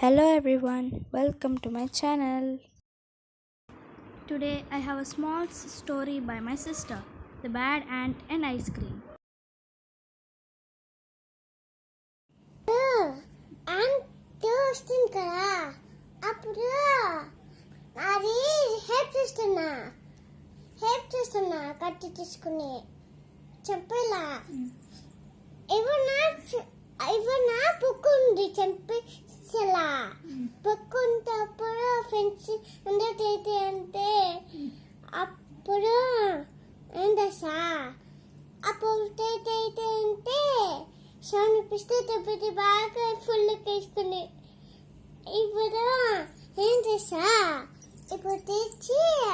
Hello everyone, welcome to my channel. Today I have a small story by my sister, The Bad Ant and Ice Cream. అంటూ వస్తుంది కదా అప్పుడు అది help చేస్తున్నా కట్టి తీసుకుని చెప్పేలా ఏమన్నా బుక్ ఉంది చంపేసేలా బుక్ ఉంటప్పుడు ఫ్రెండ్స్ అందరైతే అంటే అప్పుడు ఏం చేసా అప్పుడు అయితే అంటే సౌండ్ పిస్తే తప్పితే బాగా ఫుల్ తీసుకుని ఇప్పుడు ఏం చేసా ఇప్పుడు తెచ్చి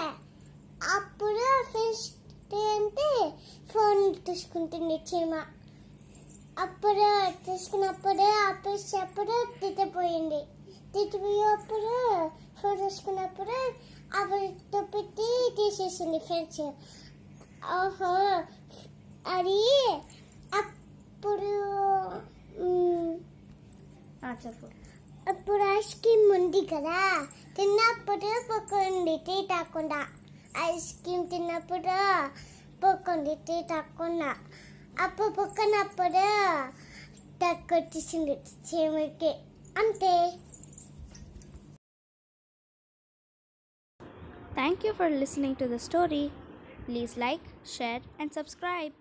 అప్పుడు ఫస్ట్ అంటే ఫోన్ తీసుకుంటుంది చీమ అప్పుడు తీసుకున్నప్పుడు ఆపేసేటప్పుడు తిట్టిపోయేటప్పుడు ఫోన్ తీసుకున్నప్పుడు అప్పుడు తప్పితే తీసేసింది ఫ్రెండ్స్ ఓహో అది అప్పుడు చెప్పు. అప్పుడు ఐస్ క్రీమ్ ఉంది కదా తిన్నప్పుడు పక్కండి టీ తాకుండా ఐస్ క్రీమ్ తిన్నప్పుడు పక్కండి టీ తాకుండా అప్పుడు పక్కనప్పుడు తక్కువచ్చేసింది చీమకి అంతే. Thank you for listening to the story. Please like, share, and subscribe.